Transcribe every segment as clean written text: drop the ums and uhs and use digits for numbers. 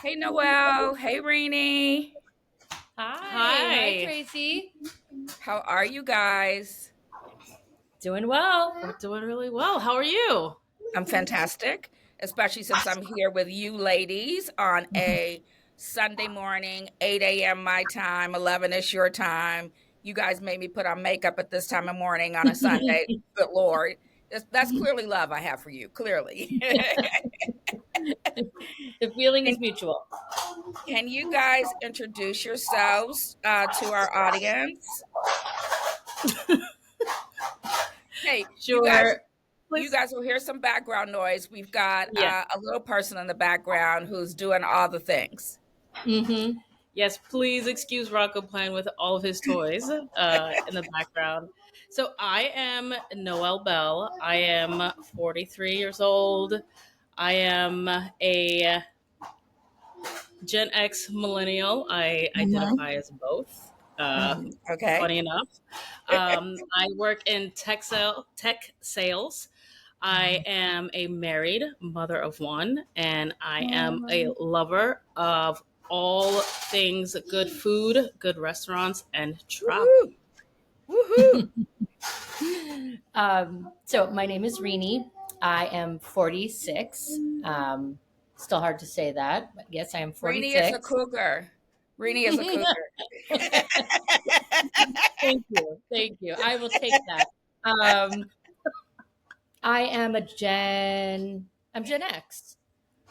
Hey, Noelle. Hey, Reni. Hi, Hi. Tracy. How are you guys? Doing well. We're doing really well. How are you? I'm fantastic, especially since I'm here with you ladies on a Sunday morning, 8 a.m. my time, 11 is your time. You guys made me put on makeup at this time of morning on a Sunday. Good Lord. That's clearly love I have for you, clearly. The feeling is can, mutual. can you guys introduce yourselves to our audience? Hey, you guys Sure. You Please. guys will hear some background noise. We've got Yeah. a little person in the background who's doing all the things. Mm-hmm. Yes, please excuse Rocco playing with all of his toys in the background. So I am Noelle Belle. I am 43 years old. I am a Gen X millennial. I Hmm. identify as both. Okay. Funny enough. I work in tech sales. I am a married mother of one, and I am a lover of all things good food, good restaurants, and travel. Woohoo! Woohoo! So my name is Reni. I am 46. Still hard to say that, but yes, I am Rainy is a 46. cougar. Rainy is a cougar. Thank you. Thank you. I will take that. Um, I am I'm Gen X.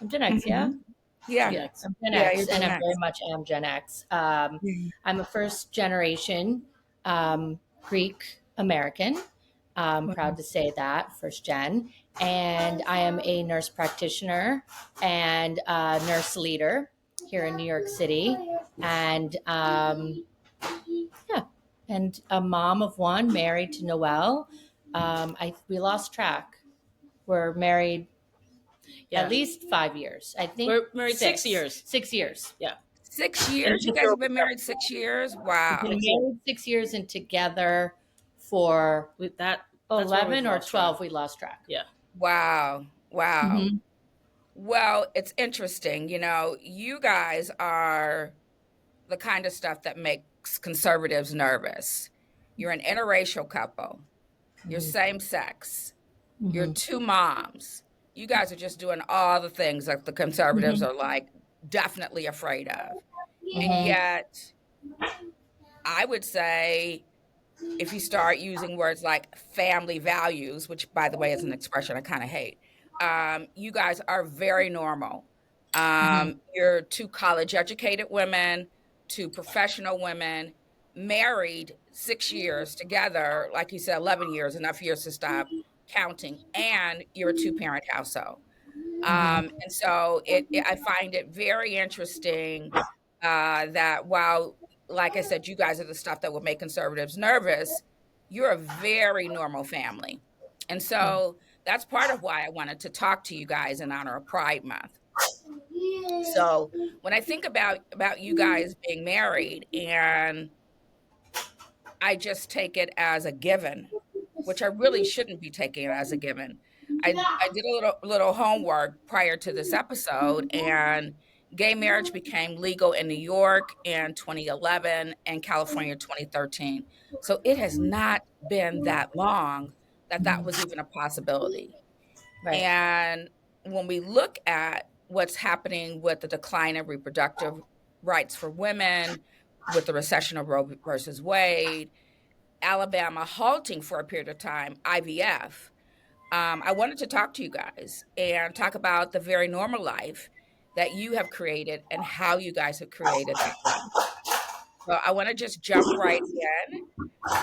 I'm Gen X, yeah? Mhm. Yeah. Yeah, Yes. I'm Gen Yeah, you're X, and doing I that. very much am Gen X. I'm a first generation Greek American. I'm proud to say that, first gen. And I am a nurse practitioner and a nurse leader here in New York City. And yeah, and a mom of one, married to Noelle. We lost track. We're married at Yeah. least 5 years. I think We're married 6 years. 6 years. Yeah. Six In years? You guys April, have been married 6 years? Been Wow. 6 years. married 6 years and together for That's where we've 11 or lost track. 12. We lost track. Yeah. Wow. Wow. Hmm. Well, it's interesting. You guys are the kind of stuff that makes conservatives nervous. You're an interracial couple. You're Hmm. same sex. You're Hmm. two moms. You guys are just doing all the things that the conservatives Hmm. are like definitely afraid of. And Hmm. yet, I would say if you start using words like family values, which by the way is an expression I kind of hate, you guys are very normal. Hmm. You're two college educated women, two professional women, married 6 years together, like you said, 11 years, enough years to stop counting, and you're a two-parent household. Hmm. And so I find it very interesting that while, like I said, you guys are the stuff that would make conservatives nervous, you're a very normal family. And so that's part of why I wanted to talk to you guys in honor of Pride Month. So when I think about you guys being married, and I just take it as a given, which I really shouldn't be taking it as a given. I did a little homework prior to this episode, and gay marriage became legal in New York in 2011 and California 2013. So it has not been that long that that was Hmm. even a possibility. Right. And when we look at what's happening with the decline of reproductive rights for women, with the recession of Roe versus Wade, Alabama halting for a period of time IVF, I wanted to talk to you guys and talk about the very normal life that you have created and how you guys have created that life. So I want to just jump right in.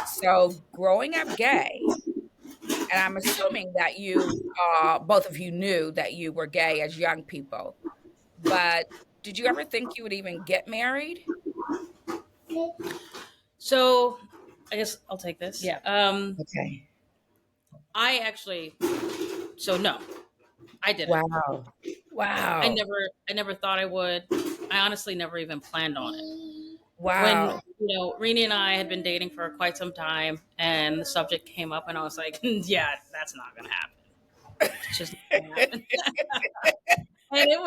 So, growing up gay, and I'm assuming that both of you knew that you were gay as young people, but did you ever think you would even get married? So I guess I'll take this. Yeah. Okay. I actually, so no, I didn't. Wow. I Wow. never, I never thought I would. I honestly never even planned on it. When Wow. Reni and I had been dating for quite some time, and the subject came up, and I was like, yeah, that's not gonna happen. It's just not gonna happen. And it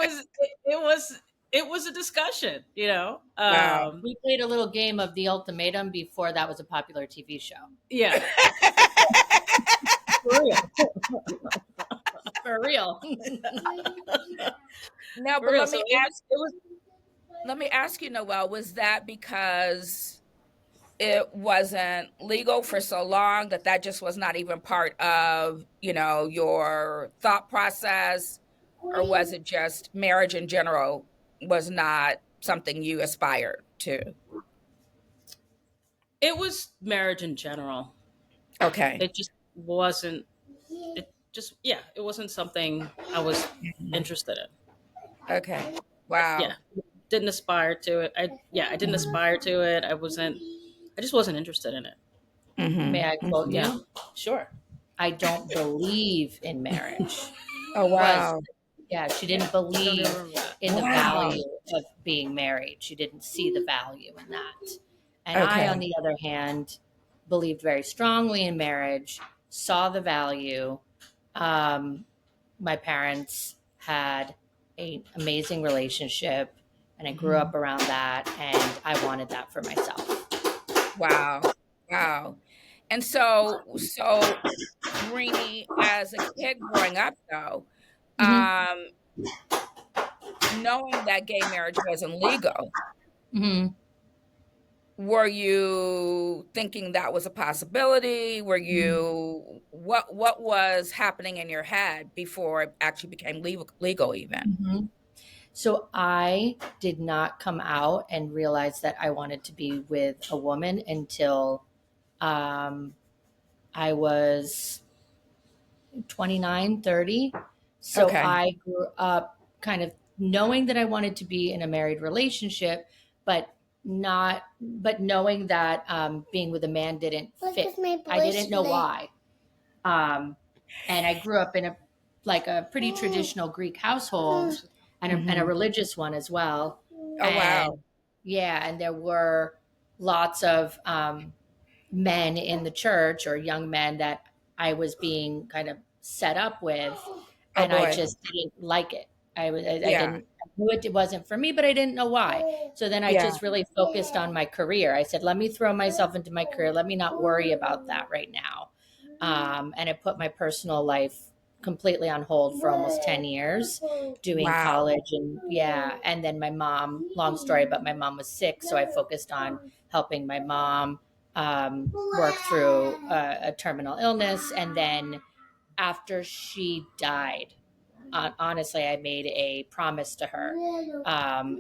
was it was a discussion, you know. Wow. We played a little game of the ultimatum before that was a popular TV show. Yeah, For real. For real. No, for but real. So it was. let me ask you, Noelle, was that because it wasn't legal for so long that that just was not even part of, your thought process, or was it just marriage in general was not something you aspired to? It was marriage in general. Okay. It just wasn't. It just yeah. It wasn't something I was Mhm. interested in. Okay. Yeah, Wow. didn't aspire to it. I didn't Mhm. aspire to it. I just wasn't interested in it. May Mhm. I quote Mhm. Yeah, you? sure. I don't believe in marriage. Oh, Was wow. Yeah, she didn't I don't even believe remember that. in the Wow. value of being married. She didn't see the value in that. And I, on Okay. the other hand, believed very strongly in marriage, saw the value. Um, my parents had an amazing relationship, and I grew Mhm. up around that, and I wanted that for myself. Wow. Wow. And so Reni, as a kid growing up though, Hmm. um, knowing that gay marriage wasn't legal, Hmm. were you thinking that was a possibility? Were you what was happening in your head before it actually became legal even? Hmm. So I did not come out and realize that I wanted to be with a woman until um, I was 29, 30. So Okay. I grew up kind of knowing that I wanted to be in a married relationship, but but knowing that being with a man didn't fit. I didn't know why. Um, and I grew up in a pretty traditional Greek household and a Mhm. religious one as well. Oh, And wow. yeah, and there were lots of men in the church or young men that I was being kind of set up with, Oh, and I boy. just didn't like it. I Yeah. didn't I knew it wasn't for me, but I didn't know why. So then I Yeah. just really focused on my career. I said, let me throw myself into my career. Let me not worry about that right now. And I put my personal life completely on hold for almost 10 years doing Wow. college, and yeah, and then my mom, long story, but my mom was sick, so I focused on helping my mom work through a terminal illness. And then after she died, honestly, I made a promise to her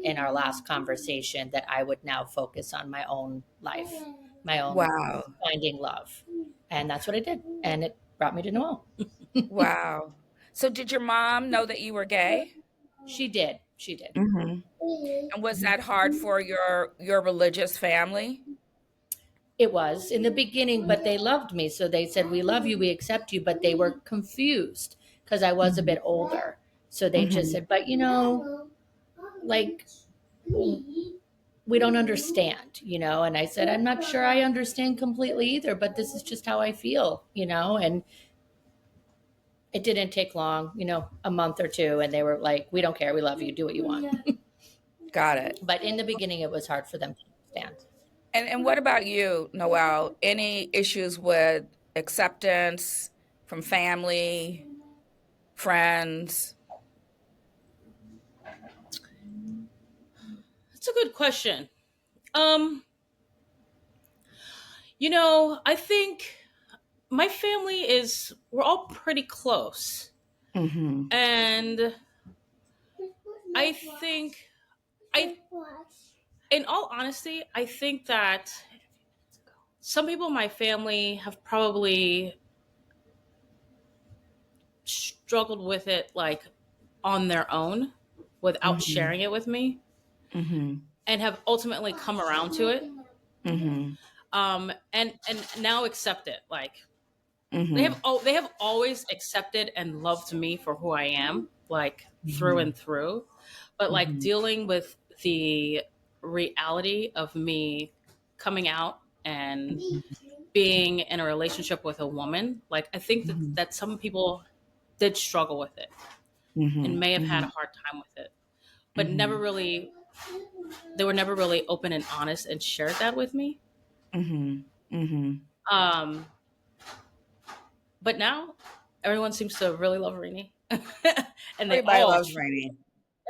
in our last conversation that I would now focus on my own life, my own Wow. finding love. And that's what I did. And it brought me to Noelle. Wow. So did your mom know that you were gay? She did. She did. Mhm. And was that hard for your religious family? It was in the beginning, but they loved me. So they said, we love you, we accept you. But they were confused because I was a Mhm. bit older. So they just Mhm. said, but like, we don't understand, And I said, I'm not sure I understand completely either, but this is just how I feel. And it didn't take long, a month or two. And they were like, we don't care. We love you. Do what you want. Got it. But in the beginning, it was hard for them to understand. And what about you, Noelle? Any issues with acceptance from family, friends? That's a good question. Um, I think my family we're all pretty close. Mhm. And I think I in all honesty, I think that some people in my family have probably struggled with it like on their own without Mhm. sharing it with me Mhm. and have ultimately come around to it, Mhm. and now accept it. Like Mhm. they have always accepted and loved me for who I am, like through Mhm. and through. But like Mhm. dealing with the reality of me coming out and Mhm. being in a relationship with a woman, like I think Mhm. that some people did struggle with it and Mhm. may have had a Mhm. hard time with it. but never really, they were never really open and honest and shared that with me. Mhm. Mhm. Um, but now everyone seems to really love Reni, and they Everybody all loves Reni.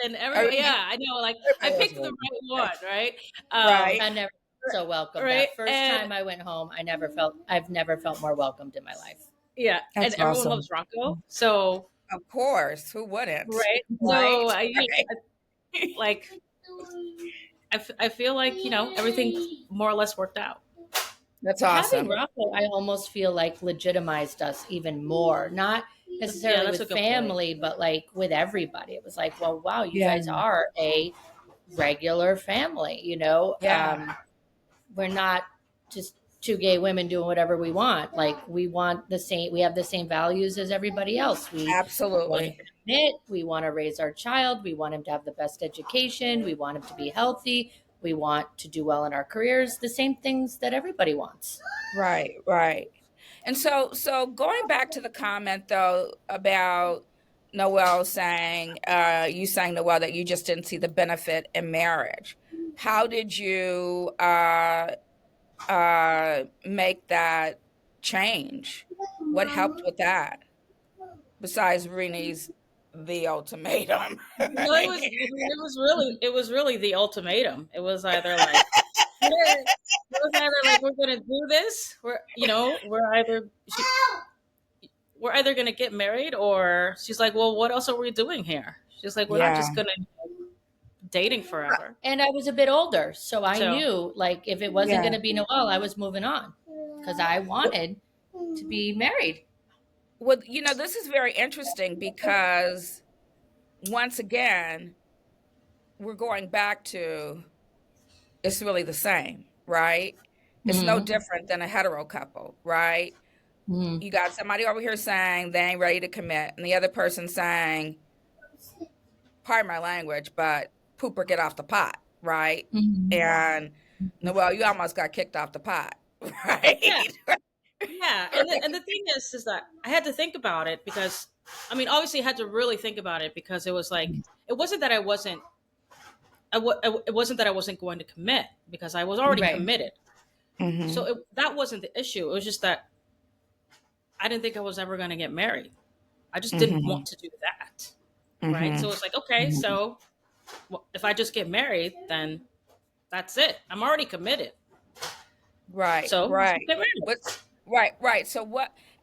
and everybody, Everybody yeah, I know, like I everybody loves picked the Reni. right one, right? Right. I never felt so welcome. Right, That first and time I went home, I've never felt more welcomed in my life. yeah, and That's everyone awesome. loves Rocco, so Of course, who wouldn't? right, so Right? Right. like I feel like everything more or less worked out. That's Having awesome. Rocco, I almost feel like legitimized us even more. Not Yeah, necessarily that's a with good point. family, but like with everybody. It was like, well, wow, you Yeah. guys are a regular family. Yeah. We're not just two gay women doing whatever we want. Like we want the same. We have the same values as everybody else. We want to Absolutely. commit. We want to raise our child. We want him to have the best education. We want him to be healthy. We want to do well in our careers. The same things that everybody wants. Right, right. And so going back to the comment though about Noelle saying, you saying Noelle that you just didn't see the benefit in marriage. How did you make that change? What helped with that besides Renee's the ultimatum? No, it was. I mean, it was really the ultimatum. It was either like we're gonna do this. We're either gonna get married, or she's like, well, what else are we doing here? She's like, we're not Yeah, just gonna dating forever. And I was a bit older, so I So knew like if it wasn't yeah. going to be Noelle, I was moving on because I wanted to be married. Well, this is very interesting because once again, we're going back to it's really the same, right? It's no Mm-hmm. different than a hetero couple, right? Mm-hmm. You got somebody over here saying they ain't ready to commit, and the other person saying, pardon my language, but poop or get off the pot, right? Mm-hmm. And Noelle, you almost got kicked off the pot, right? yeah, yeah. And the thing is that I had to think about it because, I mean, obviously, I had to really think about it because it was like it wasn't that I wasn't. It wasn't that I wasn't going to commit because I was already Right. committed. So Hmm. that wasn't the issue. It was just that I didn't think I was ever going to get married. I just didn't Hmm. want to do that. Right. Hmm. So it's like, okay, so if I just get married, then that's it. I'm already committed. Right, So let's right. get married. What's right, right. So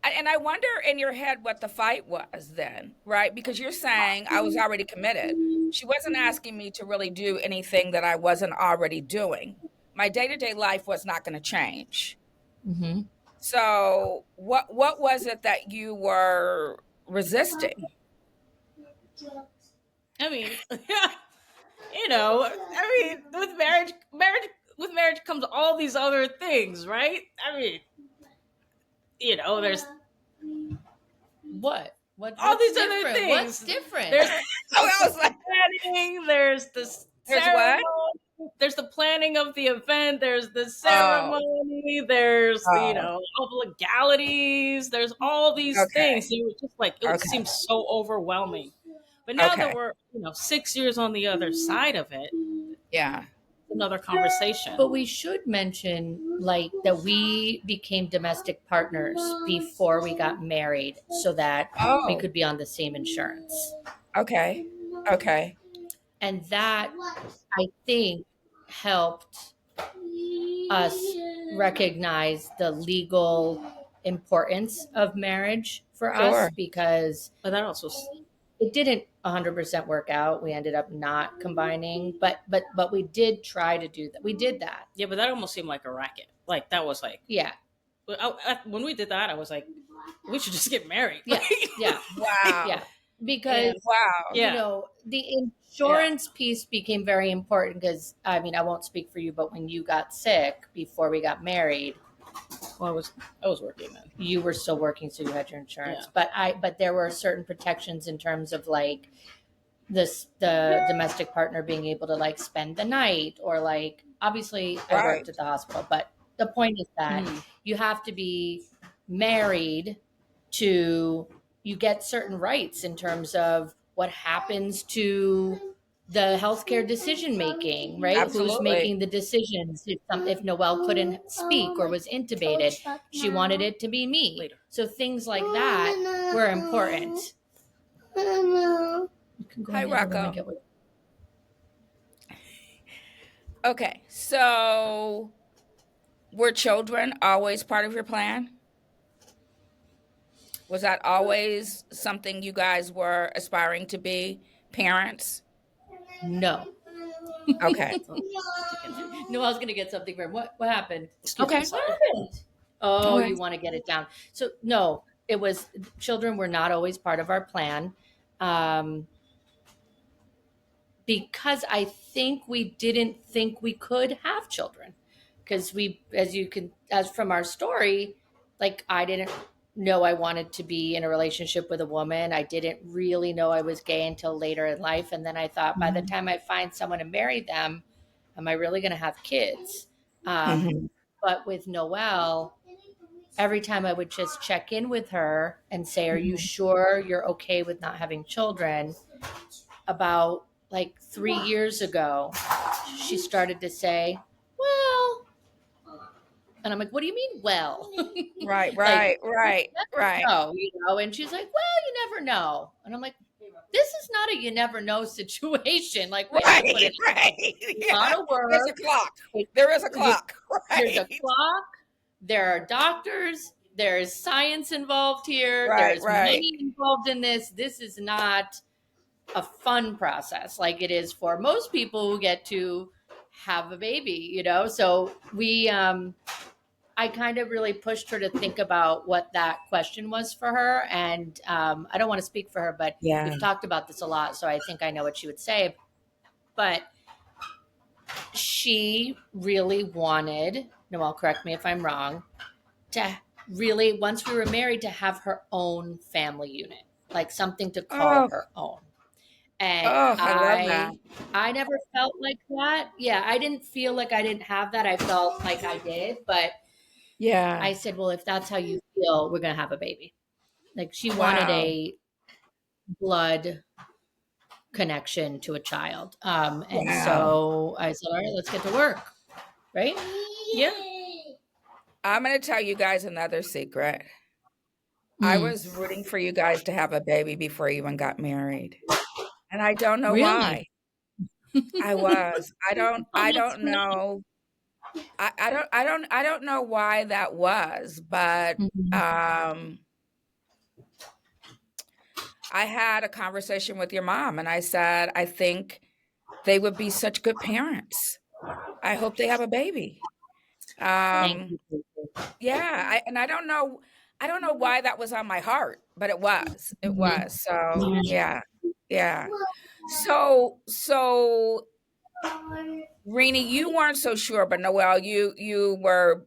and I wonder in your head what the fight was then, right? Because you're saying I was already committed. She wasn't asking me to really do anything that I wasn't already doing. My day-to-day life was not going to change. Mm-hmm. So what was it that you were resisting? I mean, I mean, with marriage comes all these other things, right? I mean, there's What? all What's these other different? What's things. different? There's Oh, I was like, planning, there's the here's what? ceremony, there's the planning of the event, there's the Oh, ceremony, there's the, oh, all the legalities, there's all these things. okay. So it was just like, it would Okay. seem so overwhelming. But now that Okay. we're, 6 years on the other side of it, Yeah. another conversation. But we should mention like that we became domestic partners before we got married so that we Oh, could be on the same insurance. okay. Okay. And that I think helped us recognize the legal importance of marriage for us Sure. because But that also, it didn't 100% work out. We ended up not combining, but we did try to do that. We did that. yeah, but that almost seemed like a racket. Like that was like, Yeah. when we did that, I was like, we should just get married. Yeah. Yeah. Wow. Yeah. Because And Wow. yeah, the yeah. insurance piece became very important because I mean I won't speak for you, but when you got sick before we got married, Well, I was working then. you were still working, so you had your insurance. Yeah. But there were certain protections in terms of like the domestic partner being able to like spend the night or like obviously I worked Right. at the hospital, but the point is that Mhm. you have to be married to you get certain rights in terms of what happens to the healthcare decision making, right? Who's Absolutely. making the decisions? If Noelle couldn't speak or was intubated, she wanted it to be me. Later. So things like that were important. You can go Hi, in the other room and Rocco. get what. Okay, so were children always part of your plan? Was that always something you guys were aspiring to be, parents? No. Okay. Noelle's gonna get something from what happened? Excuse me, Okay. What sorry. happened? Oh, Okay. you want to get it down. So no, it was children were not always part of our plan. Um, because I think we didn't think we could have children. Because we, as from our story, like I didn't know I wanted to be in a relationship with a woman. I didn't really know I was gay until later in life. And then I thought, by the time I find someone and marry them, am I really going to have kids? Mhm. But with Noelle, every time I would just check in with her and say, "Are you Mhm. sure you're okay with not having children?" About like 3 years ago, she started to say, "Well," and I'm like, "What do you mean, well?" Right, Like, right, right, right. no, and she's like, "Well, you never know," and I'm like, "This is not a you never know situation. Like, we have to put in Right, right. a lot Yeah. of There's a work. clock. There is a clock. There's a Right. clock. There are doctors. There's science involved here. Right, There's right. money involved in this. This is not a fun process like it is for most people who get to have a baby. So I kind of really pushed her to think about what that question was for her. And I don't want to speak for her, but Yeah. we've talked about this a lot. So I think I know what she would say. But she really wanted, Noelle, correct me if I'm wrong, to really, once we were married, to have her own family unit, like something to call Oh, her own. And I love that. I never felt like that. Yeah, I didn't feel like I didn't have that. I felt like I did, but Yeah. I said, well, if that's how you feel, we're gonna have a baby. Like she wanted Wow. a blood connection to a child. And Wow. so I said, all right, let's get to work. Right? Yeah. I'm going to tell you guys another secret. I Mm, was rooting for you guys to have a baby before you even got married. And I don't know really? why. I was. Oh, I that's don't nice. know. I don't know why that was, but Mhm. um I had a conversation with your mom and I said, I think they would be such good parents. I hope they have a baby. Thank Um you. yeah, I don't know why that was on my heart, but it was. It Mhm. was. So, Mhm. yeah. Yeah. So Reni, you weren't so sure, but Noelle, you were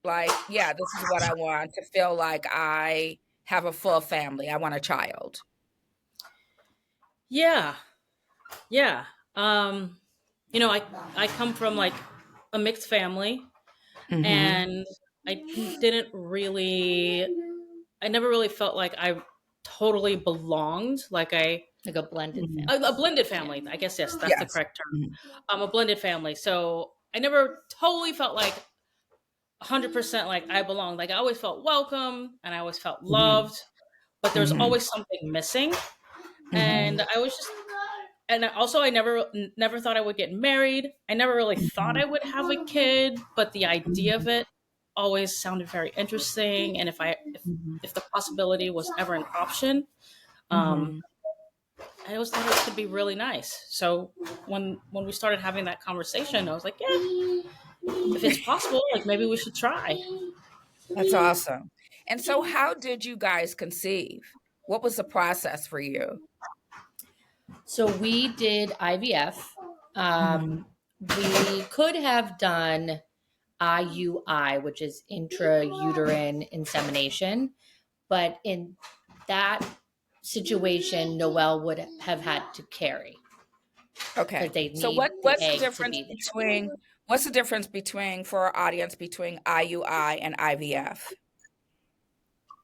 like, yeah, this is what I want to feel like I have a full family. I want a child. Yeah. Yeah. Um, I come from like a mixed family, Mhm. and I didn't really I never really felt like I totally belonged. Like Like a blended Mhm. a family. blended Yeah. family. I guess yes, that's the Yes. correct term. Mhm. A blended family. So I never totally felt like 100% like I belonged. Like I always felt welcome and I always felt Mhm. loved, but there's Mhm. always something missing. And Mhm. I was just and also I never thought I would get married. I never really thought Mhm. I would have a kid, but the idea of Mhm. it always sounded very interesting. And Mhm. if the possibility was ever an option, um, Mhm. I always thought it could be really nice. So when we started having that conversation, I was like, yeah, if it's possible, like maybe we should try. That's awesome. And so how did you guys conceive? What was the process for you? So we did IVF. Mhm. We could have done IUI, which is intrauterine insemination, but in that situation, Noelle would have had to carry because Okay. they So need the egg to be there. what's the difference between for our audience between IUI and IVF?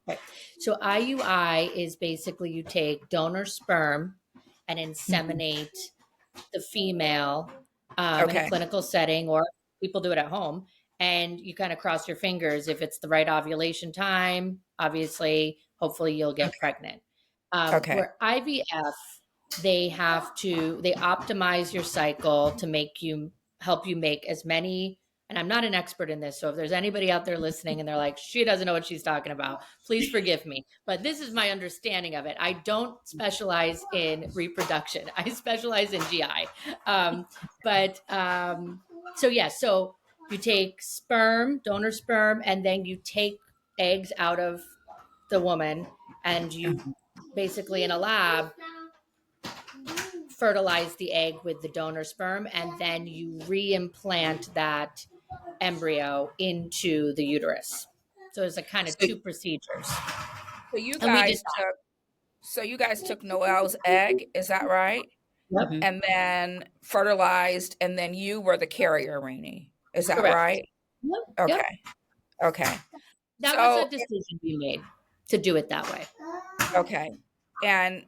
Right. So IUI is basically you take donor sperm and Mhm. inseminate the female in a Okay. clinical setting, or people do it at home, and you kind of cross your fingers if it's the right ovulation time. Obviously, hopefully, you'll get Okay. pregnant. Okay. Where IVF, they optimize your cycle to make you help you make as many. And I'm not an expert in this, so if there's anybody out there listening and they're like, she doesn't know what she's talking about, please forgive me. But this is my understanding of it. I don't specialize in reproduction. I specialize in GI. So yeah, so you take sperm, donor sperm, and then you take eggs out of the woman, and you basically in a lab fertilize the egg with the donor sperm, and then you reimplant that embryo into the uterus. So it's a kind of So, two procedures. so you And we did guys took so you guys took Noelle's egg, is that right? that. Yep. Mhm. And then fertilized, and then you were the carrier, Reni. Is that Correct. right? Yep. Yep. Okay. Okay. That was a So, decision we made to do it that way. okay. And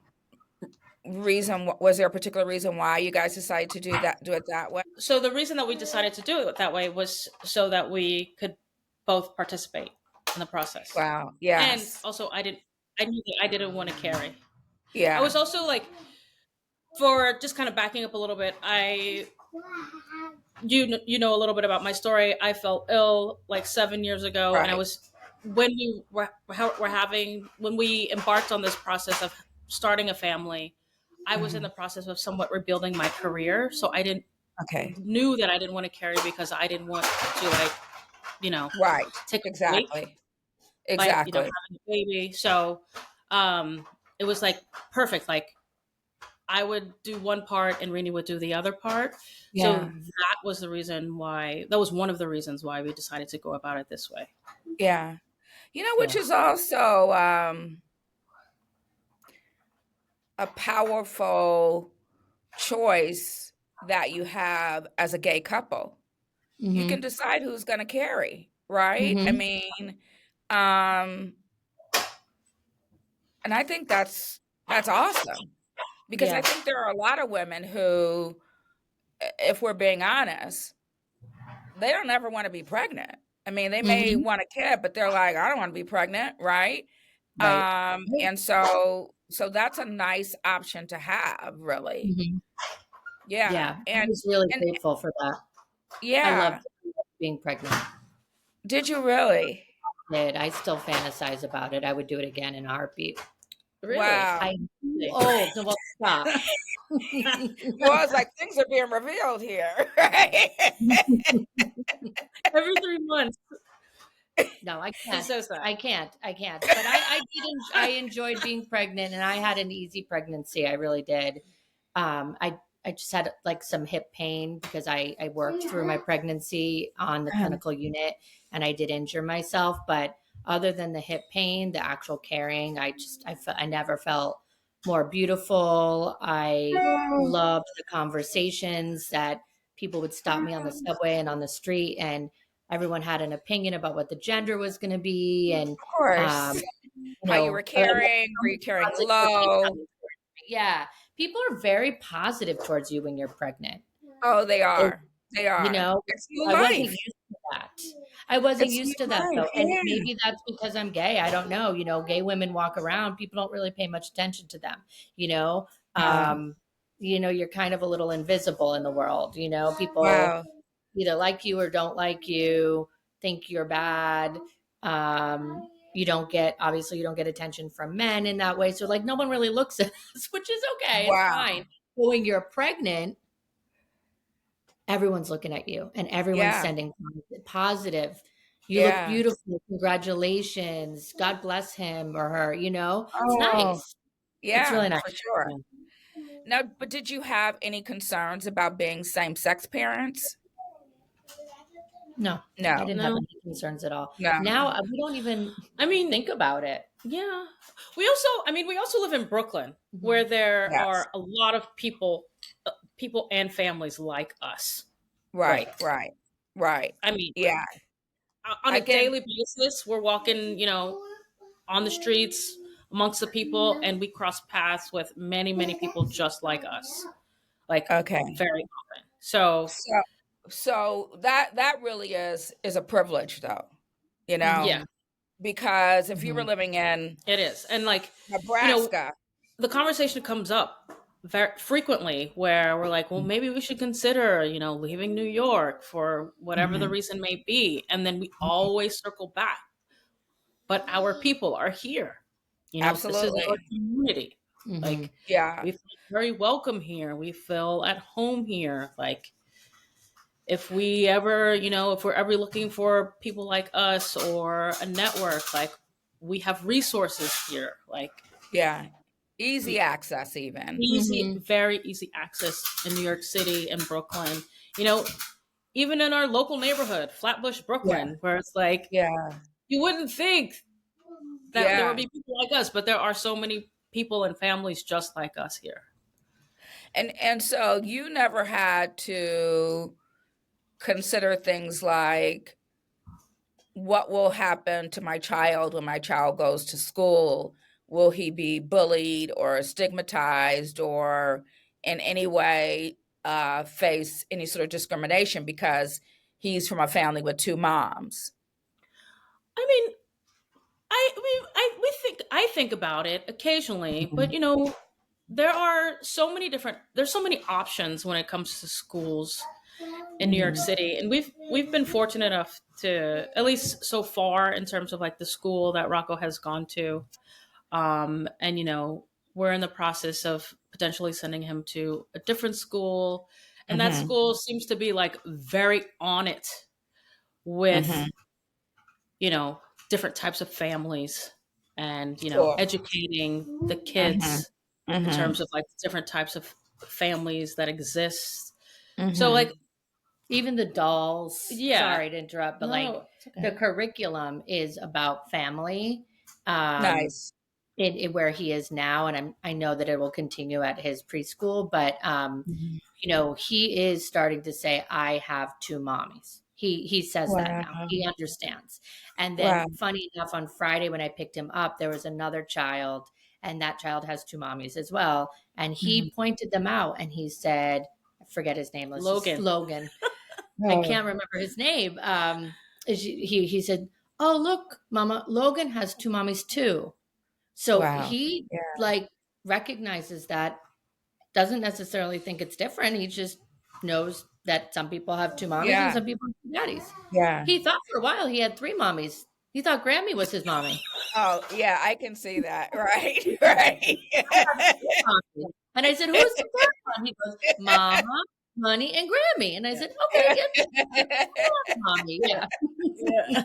was there a particular reason why you guys decided to do it that way? So the reason that we decided to do it that way was so that we could both participate in the process. Wow. And Yes. also I knew that I didn't want to carry. I Yeah. was also like, for just kind of backing up a little bit, you know a little bit about my story. I fell ill like 7 years ago, and I Right. was when we were having when we embarked on this process of starting a family. I was in Mhm. the process of somewhat rebuilding my career, so I didn't Okay. knew that I didn't want to carry because I didn't want to, like, you know, Right. take a break Exactly. by, Exactly. having a baby. So it was like perfect. Like, I would do one part and Reni would do the other part. So Yeah. that was one of the reasons why we decided to go about it this way. Yeah. Which Yeah. is also a powerful choice that you have as a gay couple. You can Mm-hmm. decide who's going to carry, right? I Mm-hmm. mean, um, and I think that's awesome because I Yeah. think there are a lot of women who, if we're being honest, they don't ever want to be pregnant. I mean, they may Mm-hmm. want a kid, but they're like, I don't want to be pregnant, right? Right. And so that's a nice option to have, really. Mm-hmm. Yeah. Yeah. I was really And grateful for that. I yeah. loved being pregnant. Did you really? I still fantasize about it. I would do it again in a heartbeat. Really? Wow. I'm too old. No, well, stop. Well, I was like, things are being revealed here, right? Every 3 months. No, I It's can't. so sad. I can't. But I enjoyed being pregnant, and I had an easy pregnancy. I really did. I just had like some hip pain because I worked through my pregnancy on the Uh-huh. clinical unit, and I did injure myself. But other than the hip pain, the actual carrying, I never felt more beautiful. I loved the conversations that people would stop me on the subway and on the street, and everyone had an opinion about what the gender was going to be, and Of course. um, How you were carrying, were you carrying low? yeah, people are very positive towards you when you're pregnant. Oh, they It- are. They you are. know, It's new I wasn't life. used to that. I wasn't It's new used to that life. though. And Yeah. maybe that's because I'm gay. I don't know. Gay women walk around, people don't really pay much attention to them, you know. Yeah. You're kind of a little invisible in the world, people Wow. either like you or don't like you, think you're bad. You don't get attention from men in that way. So like no one really looks at us, which is okay. It's Wow. fine. But when you're pregnant, everyone's looking at you and everyone's Yeah. sending positive. You look Yeah. beautiful. Congratulations. God bless him or her, It's Oh, nice. It's yeah, really nice. for sure. Yeah. Now, but did you have any concerns about being same-sex parents? No, I No. didn't have No. any concerns at all. No. Now we don't even I mean, think about it. yeah. We also live in Brooklyn, where there Yes. are a lot of people and families like us. Right, Right. right, right. I mean, Yeah. on I a get daily basis, we're walking, on the streets amongst the people, and we cross paths with many, many people just like us. like Okay. very often. So So that really is a privilege though, you yeah, know, because if you were Mhm. living in it is. And like, you know, Nebraska. the conversation comes up very frequently where we're like, well, maybe we should consider, leaving New York for whatever the Mhm. reason may be. And then we always circle back. But our people are here. This is our Absolutely. community. Mhm. Like, Yeah. we feel very welcome here. We feel at home here. Like, if we ever, if we're ever looking for people like us or a network, like, we have resources here. Like, Yeah. Easy access even. easy, Mhm. very easy access in New York City and Brooklyn. You know, even in our local neighborhood, Flatbush, Yeah. Brooklyn, where it's like, Yeah. you wouldn't think that there would Yeah. be people like us, but there are so many people and families just like us here. And so you never had to consider things like what will happen to my child when my child goes to school? Will he be bullied or stigmatized or in any way face any sort of discrimination because he's from a family with two moms? I mean, I think about it occasionally, but Mhm. there's so many options when it comes to schools in New York Mhm. City, and we've been fortunate enough to, at least so far, in terms of like the school that Rocco has gone to, and we're in the process of potentially sending him to a different school, and that Mhm. school seems to be like very on it with Mhm. you know different types of families, and Sure. educating the Mhm. kids in terms Mhm. of like different types of families that exist. So like, Mhm. Even the dolls, yeah, sorry to interrupt, but like no, it's the okay. curriculum is about family. Um, Nice. in where he is now, and I know that it will continue at his preschool, but Mhm. he is starting to say, "I have two mommies." He says that Wow. now. He understands. And then, Wow. funny enough, on Friday when I picked him up, there was another child, and that child has two mommies as well. And he Mhm. pointed them out, and he said, "I forget his name. Let's just Logan. Logan." I Oh, can't remember his name. He said, "Oh, look, Mama, Logan has two mommies too." So wow. he Yeah. like recognizes that, doesn't necessarily think it's different. He just knows that some people have two mommies and Yeah. some people have two daddies. Yeah. He thought for a while he had three mommies. He thought Grammy was his mommy. Oh, yeah, I can see that. Right. Right. Mommy. And I said, "Who's the third one?" He goes, "Mama, Honey, and Grammy." And I said, "Okay, yeah, mommy, yeah, Yeah.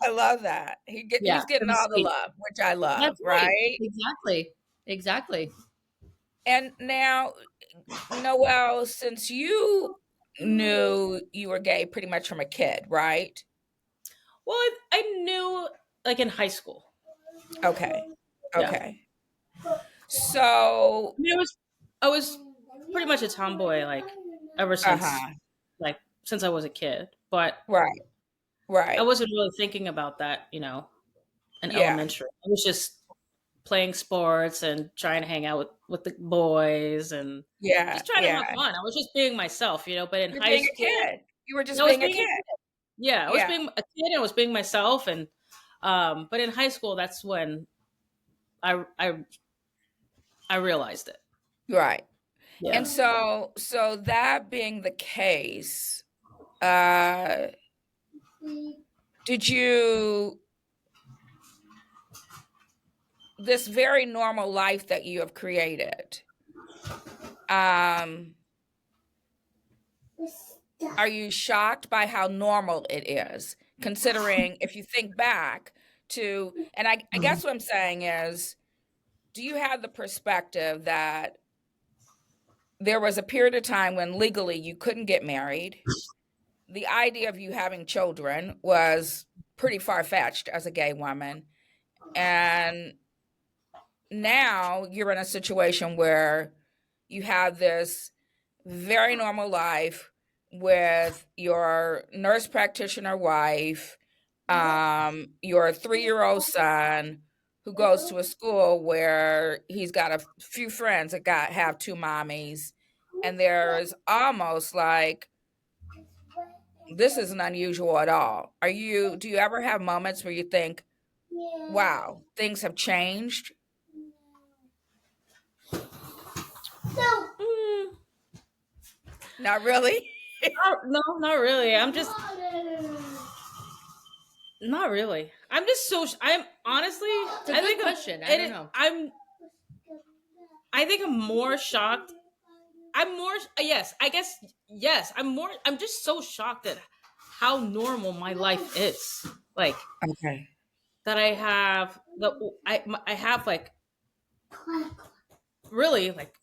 I love that. yeah." He's It getting was all the sweet. love, which I love, That's right. right? Exactly. Exactly. And now, Noelle, since you knew you were gay pretty much from a kid, right? Well, I knew, like, in high school. Okay. Yeah. Okay. So, I mean, I was pretty much a tomboy, like, ever since, uh-huh. like, since I was a kid. But Right. I Right. wasn't really thinking about that, in Yeah. elementary. I was just playing sports and trying to hang out with the boys and Yeah. just trying to Yeah. have fun. I was just being myself, But in You're high being a school, kid. You were I just was being a being a kid. kid. Yeah, I was Yeah. being a kid and I was being myself. And but in high school, that's when I I I realized it. Right. And Yeah. so that being the case, uh, did you this very normal life that you have created, um, are you shocked by how normal it is? Considering if you think back to, and I guess what I'm saying is, do you have the perspective that there was a period of time when legally you couldn't get married? The idea of you having children was pretty far-fetched as a gay woman. And now you're in a situation where you have this very normal life with your nurse practitioner wife, your 3-year-old son who goes to a school where he's got a few friends that got have two mommies, and there's almost like this isn't unusual at all. Do you ever have moments where you think, wow, things have changed? Mm, Not really. no, not really. I'm just not really. I'm just so. I'm honestly. It's a I good think question. I don't know. I think I'm more shocked. I'm more. Yes, I guess. Yes, I'm more. I'm just so shocked at how normal my life is. Like Okay. that. I have like really like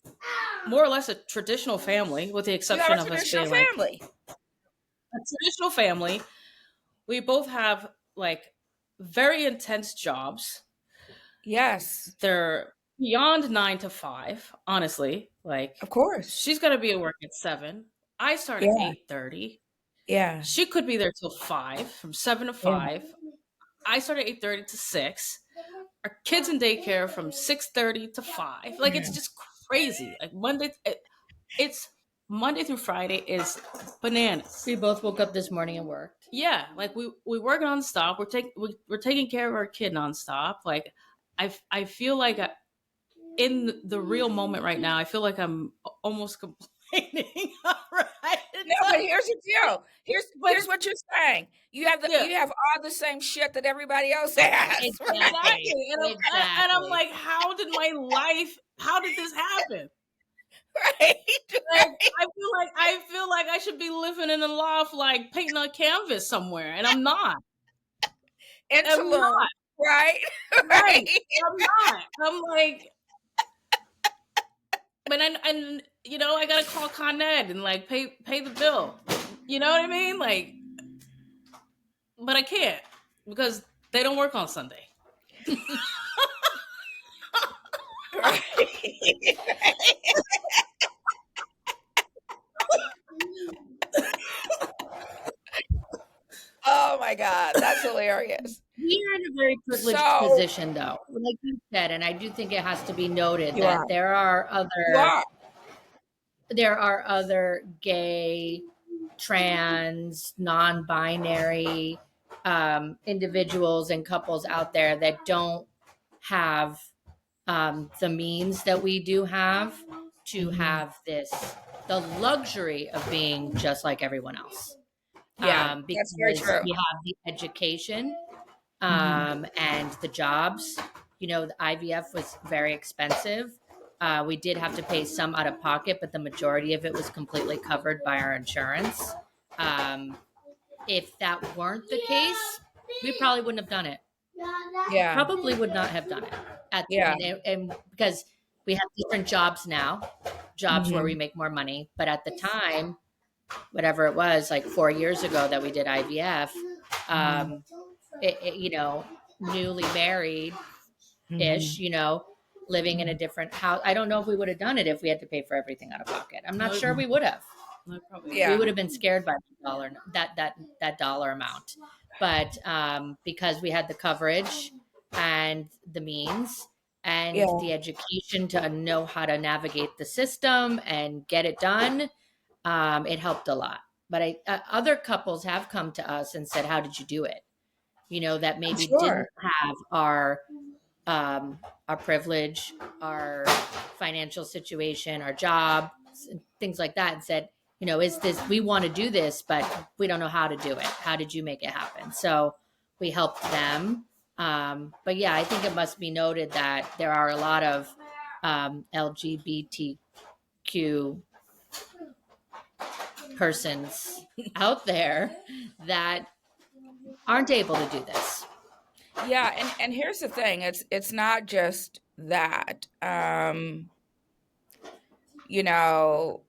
more or less a traditional family, with the You have exception a of us traditional being like family. a traditional family. We both have like very intense jobs. Yes, They're beyond 9 to 5, honestly. Like of course. she's gonna be at work at 7. I start at Yeah, 8:30. yeah, She could be there till 5, from 7 to yeah. 5. I start at 8:30 to 6. Our kids in daycare from 6:30 to 5. Like it's Yeah. just crazy. Like it's Monday through Friday is bananas. We both woke up this morning and worked. Yeah, like we work nonstop. We're taking care of our kid nonstop. Like I feel like in the real moment right now, I feel like I'm almost complaining. Right? No, but here's the deal. But Here's what you're saying. yeah, You have all the same shit that everybody else has, right? Exactly. exactly. And I'm Exactly. like, how did my life? How did this happen? Right? Like I feel like I should be living in a loft, like painting a canvas somewhere, and I'm not. In I'm Tulum, not. right? Right. Right? I'm not. I'm like, but and I gotta call Con Ed and like pay the bill. You know what I mean? Like, but I can't because they don't work on Sunday. Right. Oh my God, that's hilarious. We are in a very privileged So position, though, like you said, and I do think it has to be noted you are. that You are. there are other gay, trans, non-binary individuals and couples out there that don't have the means that we do have to Mhm. have the luxury of being just like everyone else. Yeah, that's very Because true. we have the education Mhm. and the jobs. The IVF was very expensive. We did have to pay some out of pocket, but the majority of it was completely covered by our insurance. Um, if that weren't the case, we probably wouldn't have done it. Yeah, Probably would not have done it yeah. and because we have different jobs now, jobs where we Mhm. make more money. But at the time, whatever it was, like 4 years ago that we did IVF, Mhm. um, newly married ish, Mhm. living in a Mhm. different house. I don't know if we would have done it if we had to pay for everything out of pocket. I'm not No, sure we would have. no, probably We not. Yeah, would have been scared by the dollar that dollar amount. But because we had the coverage and the means and yeah, the education to know how to navigate the system and get it done, it helped a lot. But other couples have come to us and said, "How did you do it?" That I'm maybe sure. didn't have um, our privilege, our financial situation, our job, things like that, and said, is this, we want to do this, but we don't know how to do it. How did you make it happen? So we helped them. But yeah, I think it must be noted that there are a lot of LGBTQ persons out there that aren't able to do this. Yeah, and here's the thing, it's not just that. You know,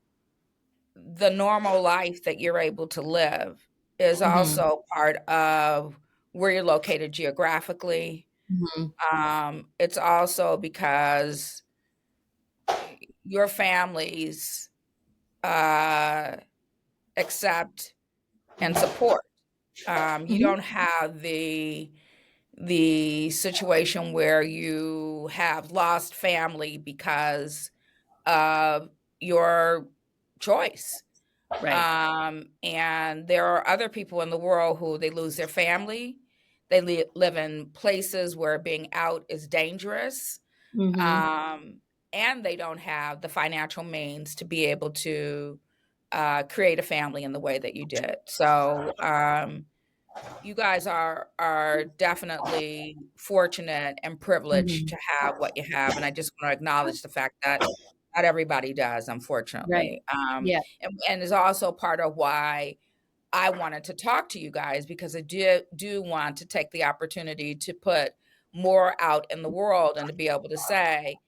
the normal life that you're able to live is Mm-hmm. also part of where you're located geographically. Mm-hmm. It's also because your families uh, accept and support. You Mm-hmm. don't have the situation where you have lost family because of your choice. Right. And there are other people in the world who they lose their family. They live in places where being out is dangerous. Mm-hmm. And they don't have the financial means to be able to create a family in the way that you did. So you guys are definitely fortunate and privileged Mm-hmm. to have what you have, and I just want to acknowledge the fact that not everybody does, Right. unfortunately. Yeah. And is also part of why I wanted to talk to you guys, because I do want to take the opportunity to put more out in the world and to be able to say,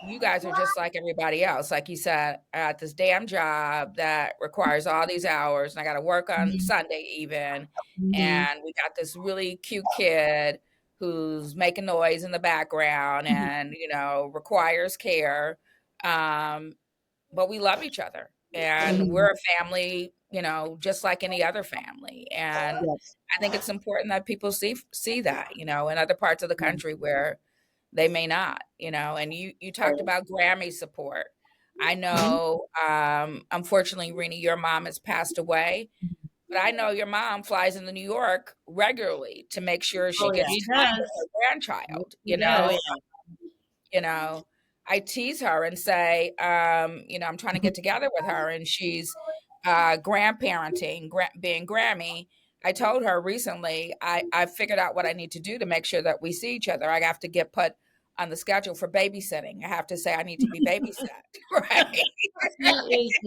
you guys are just like everybody else. Like you said, at this damn job that requires all these hours, and I got to work on Mm-hmm. Sunday even. Mm-hmm. And we got this really cute kid who's making noise in the background and, requires care. Um, but we love each other and Mm-hmm. we're a family, just like any other family. And Yes. I think it's important that people see that, in other parts of the country where they may not, and you talked about Grammy support. I Mm-hmm. know, unfortunately, Reni, your mom has passed away, but I know your mom flies into New York regularly to make sure she Oh yeah. gets She time with does. her grandchild, She Oh does. yeah. you know. I tease her and say, I'm trying to get together with her, and she's grandparenting, being Grammy. I told her recently, I figured out what I need to do to make sure that we see each other. I have to get put on the schedule for babysitting. I have to say I need to be babysat, right? She is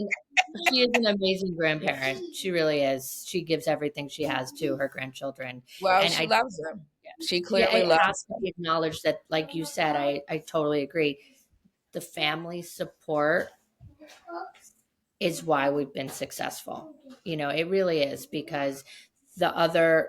she is an amazing grandparent. She really is. She gives everything she has to her grandchildren. Well, And she I loves them. She yeah, clearly it loves has to be acknowledged that, like you said, I totally agree. The family support is why we've been successful. It really is, because the other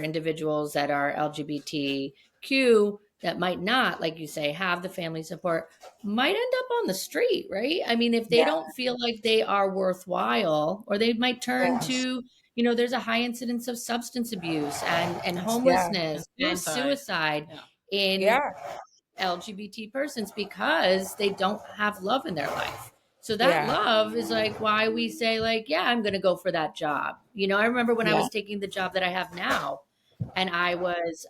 individuals that are LGBTQ that might not, like you say, have the family support might end up on the street, right? I mean, if they yeah, don't feel like they are worthwhile, or they might turn yes, to, there's a high incidence of substance abuse and yeah, And homelessness and suicide. suicide Yeah. in yeah, LGBT persons, because they don't have love in their life. So that yeah, love is like why we say, like, yeah, I'm going to go for that job. I remember when I yeah. was taking the job that I have now, and I was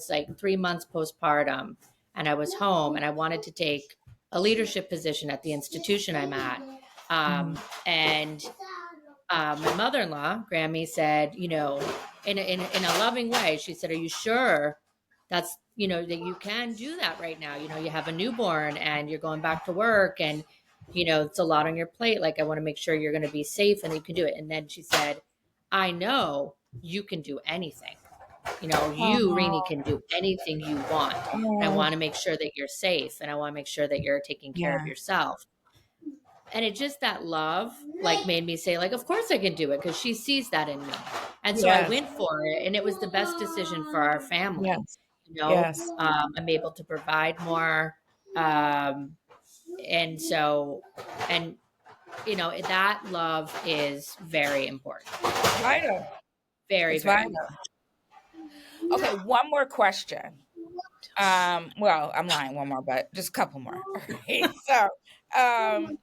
like 3 months postpartum, and I was home, and I wanted to take a leadership position at the institution I'm at. Mhm. And my mother-in-law, Grammy, said, in a loving way, she said, "Are you sure that you can do that right now? You have a newborn and you're going back to work, and it's a lot on your plate. Like, I want to make sure you're going to be safe and you can do it." And then she said, "I know you can do anything. You, Rini, Oh, can do anything you want. And I oh, want to make sure that you're safe, and I want to make sure that you're taking care of yeah, yourself." And it just, that love, like, made me say, like, of course I can do it, because she sees that in me. And so I yes, went for it, and it was the best decision for our family. yes, yes. I'm able to provide more. Um, and so, and, that love is very important. It's vital. Very, It's very vital. important. Okay, one more question. Well, I'm lying, one more, but just a couple more. All right. So, um,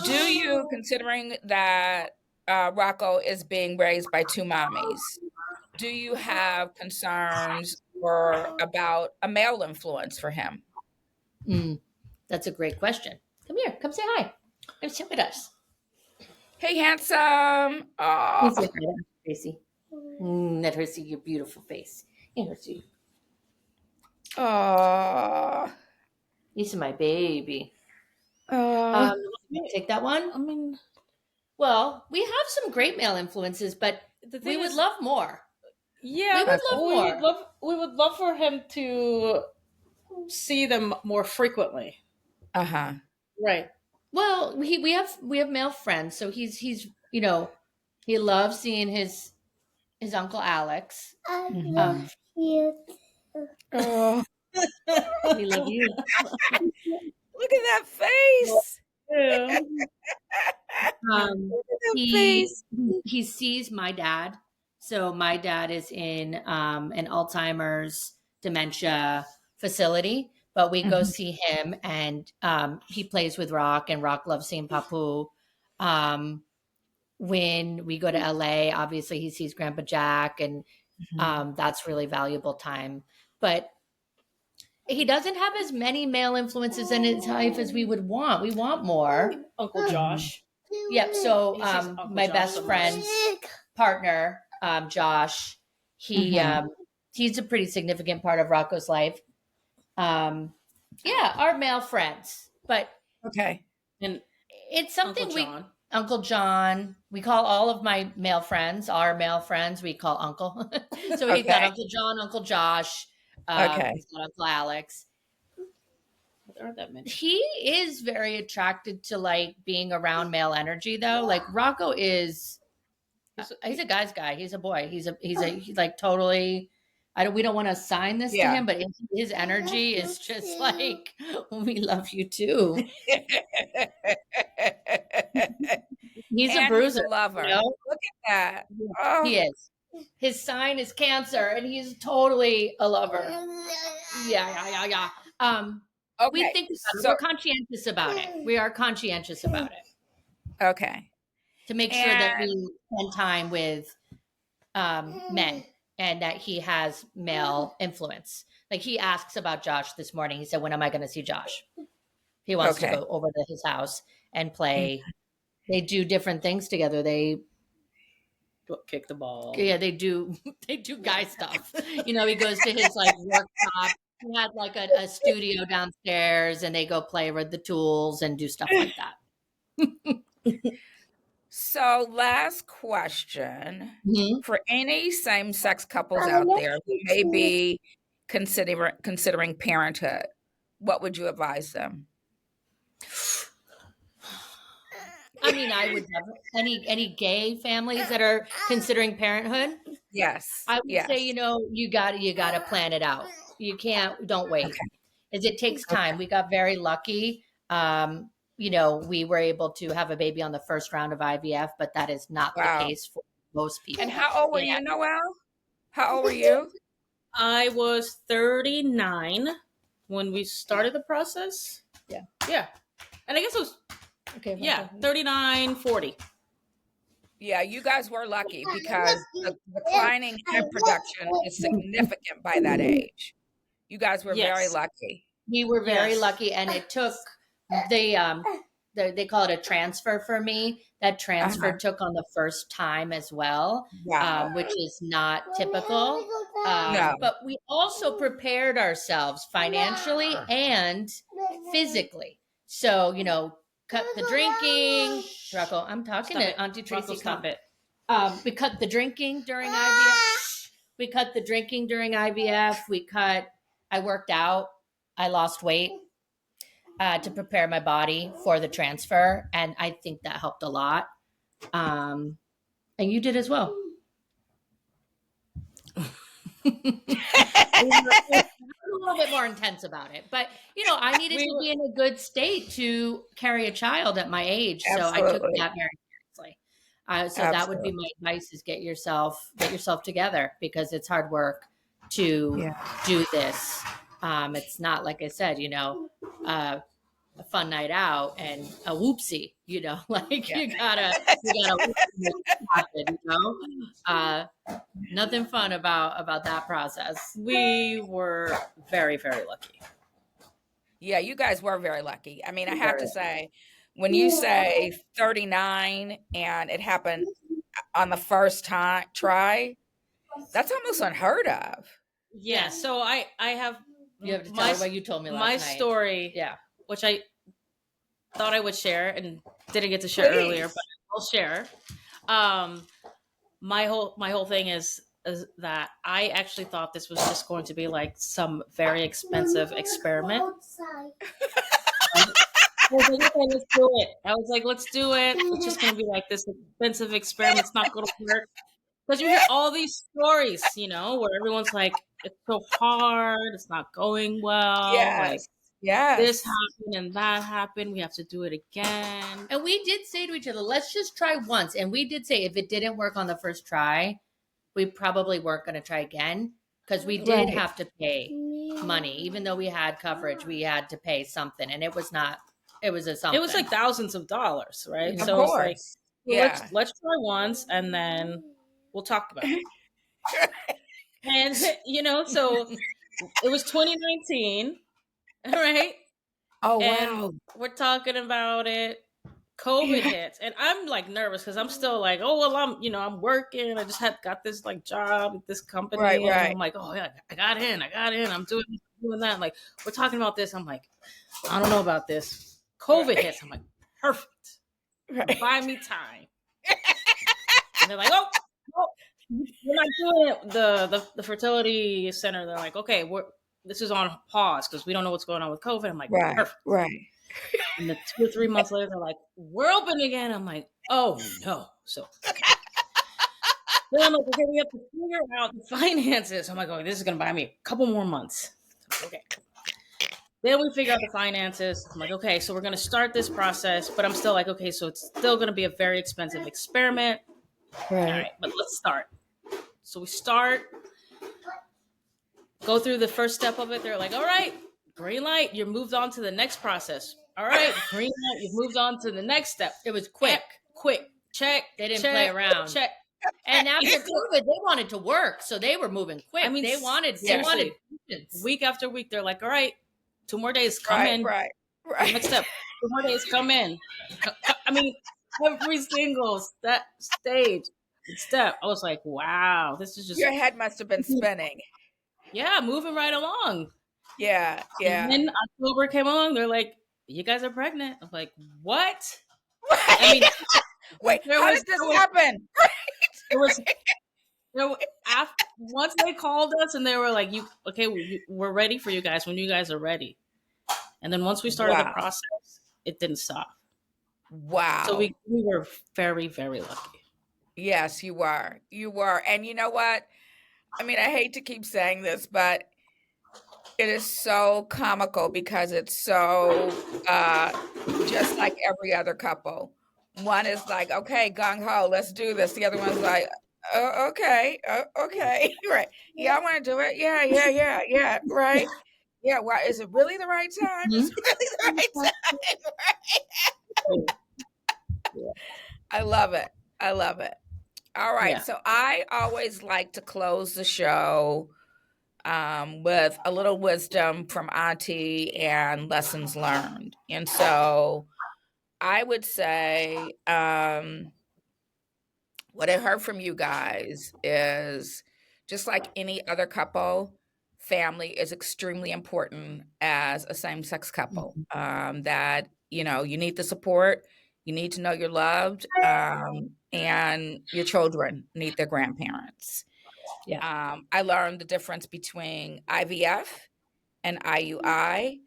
do you, considering that Rocco is being raised by two mommies, do you have concerns or about a male influence for him? Mm, that's a great question. Come here. Come say hi. Come sit with us. Hey, handsome. Come say Oh, hi to Aunt Tracy. Let her see your beautiful face. Let her see. oh, Lisa, my baby. oh. You want to take that one? I mean, Well, we have some great male influences, but the we thing would is, love more. We yeah, would Okay. love more. we would love for him to see them more frequently. Uh-huh. Right. Well, we have male friends, so he loves seeing his uncle Alex. Mhm. Um, Oh, we love you. look at that face. Yeah. Um, Look at that he face. he sees my dad. So my dad is in an Alzheimer's dementia facility, but we go Mhm. see him, and he plays with Rock, and Rock loves seeing Papu. When we go to LA, obviously he sees Grandpa Jack, and Mhm. that's really valuable time. But he doesn't have as many male influences in his life as we would want. We want more. Uncle Mhm. Josh. Yep. So He sees Uncle my Josh best the friend's most. partner, Josh, Mhm. he's a pretty significant part of Rocco's life. Yeah, our male friends, but Okay. And it's Uncle something we John. Uncle John. We call all of my male friends, our male friends, we call Uncle. So he's got Okay. Uncle John, Uncle Josh, Okay. he's got Uncle Alex. There aren't that many. He is very attracted to like being around male energy though. Like Rocco is he's a guy's guy. He's a boy. He's like totally I don't we don't want to assign this to Yeah. him, but his energy is just like we love you too. He's a And he's a bruiser, you lover. know? Look at that. Yeah, Oh, he is. His sign is Cancer, and he's totally a lover. Yeah. We okay. think about it. So, We're conscientious about it. We are conscientious about it okay. to make sure that And we spend time with men and that he has male influence. Like he asks about Josh this morning. He said, "When am I going to see Josh?" He wants to okay. go over to his house and Mm. play. They do different things together. Kick the ball. Yeah, they do they do guy stuff. He goes to his like workshop. He had like a studio downstairs, and they go play with the tools and do stuff like that. So, last question Mhm. for any same-sex couples out there who may be considering parenthood, what would you advise them? I mean, I would have any gay families that are considering parenthood. Yes. I would say, Yes. you gotta plan it out. Don't wait, Okay. as it takes Okay. time. We got very lucky. We were able to have a baby on the first round of IVF, but that is not the Wow. case for most And people. how old were Yeah. you, Noelle? How old were you? I was 39 when we started the process. Yeah. Yeah. And I guess it was, Okay. yeah, 39, 40. Yeah, you guys were lucky because the declining egg production is significant by that age. You guys were very Yes. lucky. We were very Yes. lucky, and it took they call it a transfer for me. That transfer Uh-huh. took on the first time as well, Wow. which is not typical. No. But we also prepared ourselves financially and physically. So, cut the drinking. Rocco, I'm talking Stop to it. Auntie Rocco, Tracy. stop it. We cut the drinking during IVF. I worked out. I lost weight to prepare my body for the transfer. And I think that helped a lot. And you did as well. We were a little bit more intense about it. But, I needed We to were, be in a good state to carry a child at my age. So I took Absolutely. that very seriously. So that would be Absolutely. my advice: is get yourself together, because it's hard work to Yeah. do this. It's not, like I said, a fun night out and a whoopsie, like Yeah. you gotta make it happen, nothing fun about that process. we were very, very lucky. Yeah, you guys were very lucky. I mean, I have Very. to say, when you say 39 and it happened on the first time try, that's almost unheard of. Yeah. So I have You have to tell my her what you told me last my night. story, Yeah. which I thought I would share and didn't get to share earlier, Please. but I'll share. Um, my whole thing is that I actually thought this was just going to be like some very expensive experiment. I was like, okay, let's do it. I was like, let's do it. It's just going to be like this expensive experiment. It's not going to work. Because you hear all these stories, where everyone's like, it's so hard. It's not going well. Like, Yes. this Yes. happened and that happened. We have to do it again. And we did say to each other, let's just try once. And we did say if it didn't work on the first try, we probably weren't going to try again. because we did Right. have to pay money. Even though we had coverage, we had to pay something, and it was not. It was a It was something. like thousands of dollars, right? Of So it's like, course. well, Yeah. let's try once, and then we'll talk about it. And so it was 2019, right? Oh, And wow. we're talking about it. COVID Yeah. hits, and I'm like nervous because I'm still like, oh well, I'm working. I just had got this like job at this Right, company, and right. I'm like, oh yeah, I got in. I'm doing that. Like we're talking about this. I'm like, I don't know about this. COVID Right. hits. I'm like, perfect. Right. Buy me time. And they're like, oh, no, we're not doing it. The fertility center. They're like, okay, this is on pause because we don't know what's going on with COVID. I'm like, Right. perfect. Right. And the 2 or 3 months later, they're like, we're open again. I'm like, oh no. So okay. Then I'm like, okay, we have to figure out the finances. I'm like, oh, this is gonna buy me a couple more months. Okay. Then we figure out the finances. I'm like, okay, so we're gonna start this process, but I'm still like, okay, so it's still gonna be a very expensive experiment. All Right. right, but let's start. So we start, go through the first step of it. They're like, all right, green light, you're moved on to the next process. All right, green light, you've moved on to the next step. It was quick. Quick, check. They didn't play check, around. check. And after COVID, they wanted to work, so they were moving quick. I mean, they wanted seriously, patience. week after week, they're like, all right, 2 more days, come Right. in. Right. Right. Next step, 2 more days, come in. I mean, every single step. I was like, wow, this is just, Your head must have been spinning. yeah, moving right along. Yeah. And Yeah. then October came along, they're like, you guys are pregnant. I'm like, what? I mean, Wait, there how was, did this there was, happen? there was, there was after, once they called us and they were like, we're ready for you guys when you guys are ready. And then once we started the Wow. process, it didn't stop. Wow. So we were very, very lucky. Yes, you were. You were. And you know what? I mean, I hate to keep saying this, but it is so comical because it's so just like every other couple. One is like, okay, gung ho, let's do this. The other one's like, oh, okay, okay, right. Yeah, I want to do it. Yeah, yeah, yeah, yeah, right. Yeah, well, is it really the right time? Is it really the right time? I love it. I love it. All right. Yeah. So I always like to close the show with a little wisdom from Auntie and lessons learned. And so I would say what I heard from you guys is just like any other couple, family is extremely important as a same sex couple. That, you need the support, you need to know you're loved, and your children need their grandparents. Yeah. I learned the difference between IVF and IUI.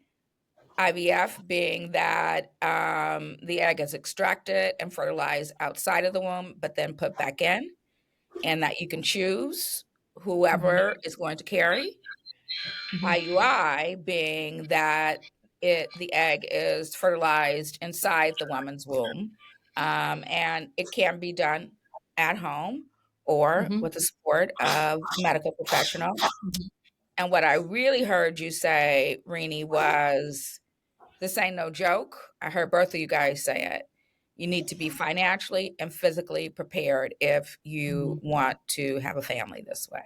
IVF being that the egg is extracted and fertilized outside of the womb, but then put back in, and that you can choose whoever is going to carry. IUI being that the egg is fertilized inside the woman's womb, and it can be done at home or Mhm. with the support of a medical professional. And what I really heard you say, Reni, was this ain't no joke. I heard both of you guys say it. You need to be financially and physically prepared if you want to have a family this way.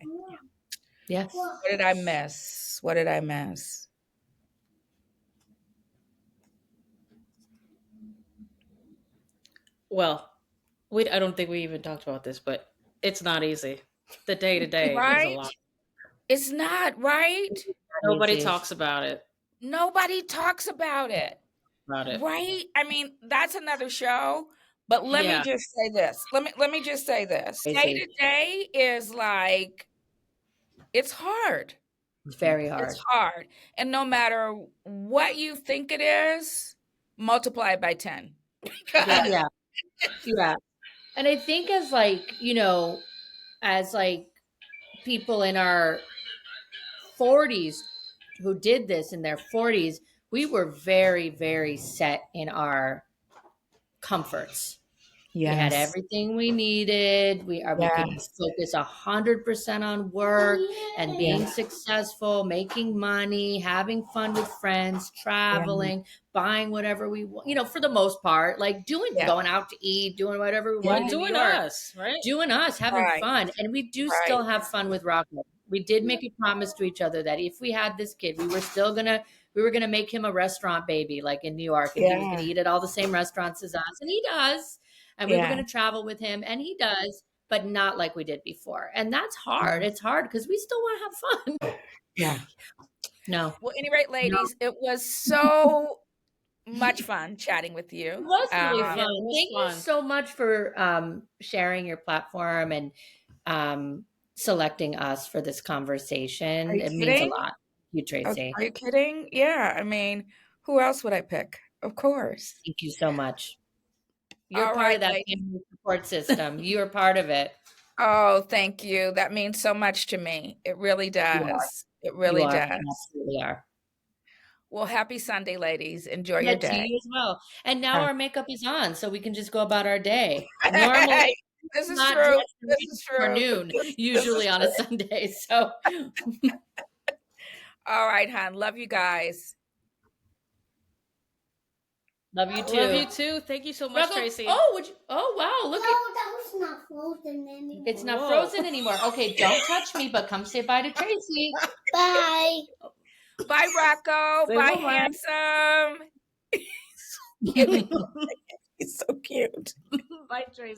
Yes. What did I miss? What did I miss? Well, I don't think we even talked about this, but it's not easy. The day to day is a Right? lot. It's not, right? Nobody Easy. talks about it. Nobody talks about it. Right? I mean, that's another show. But let me Yeah. just say this. Let me just say this. Day to day is like it's hard. It's very hard. It's hard. And no matter what you think it is, multiply it by 10. Yeah. Yeah. And I think as people in our 40s who did this in their 40s, we were very, very set in our comforts. We had Yes. everything we needed. We could Yes. focus 100% on work and being Yes. successful, making money, having fun with friends, Yeah. traveling, buying whatever we want, for the most part, like Yeah. going out to eat, doing whatever we Yeah. wanted in New Doing York, us, right? doing us, having Right. fun. And we do Right. still have fun with Rocco. We did make a promise to each other that if we had this kid, we were gonna make him a restaurant baby, like in New York, and he was gonna Yeah. eat at all the same restaurants as us, and he does. And we were Yeah. gonna travel with him, and he does, but not like we did before. And that's hard. It's hard because we still want to have fun. Yeah. No, Well, any rate, no, ladies, it was so much fun chatting with it you. was really Yeah, fun. it was Thank you fun. so much for sharing your platform and um, selecting us for this Are conversation. you It means a kidding? lot. You, Tracy. Are you kidding? Yeah. I mean, who else would I pick? Of course. Thank you so much. You're All part right, of that ladies. family support system. You are part of it. Oh, thank you. That means so much to me. It really You are. does. It You really are. You does. absolutely are. Well, happy Sunday, ladies. Enjoy Yeah, your to day. you as well. And now Uh, our makeup is on, so we can just go about our day. Normally, this is not true. dressed This until is true. afternoon, This is usually on a true. Sunday. So All right, hon. Love you guys. love you Love too. you too. Thank you so much, Rocco, Tracy. oh wow, look No, at that was not frozen anymore. it's not Whoa. frozen anymore. Okay, don't touch me, but come say bye to Tracy. Bye. Bye, Rocco. Say Bye, bye-bye. handsome. He's so cute. He's so cute. Bye, Tracy.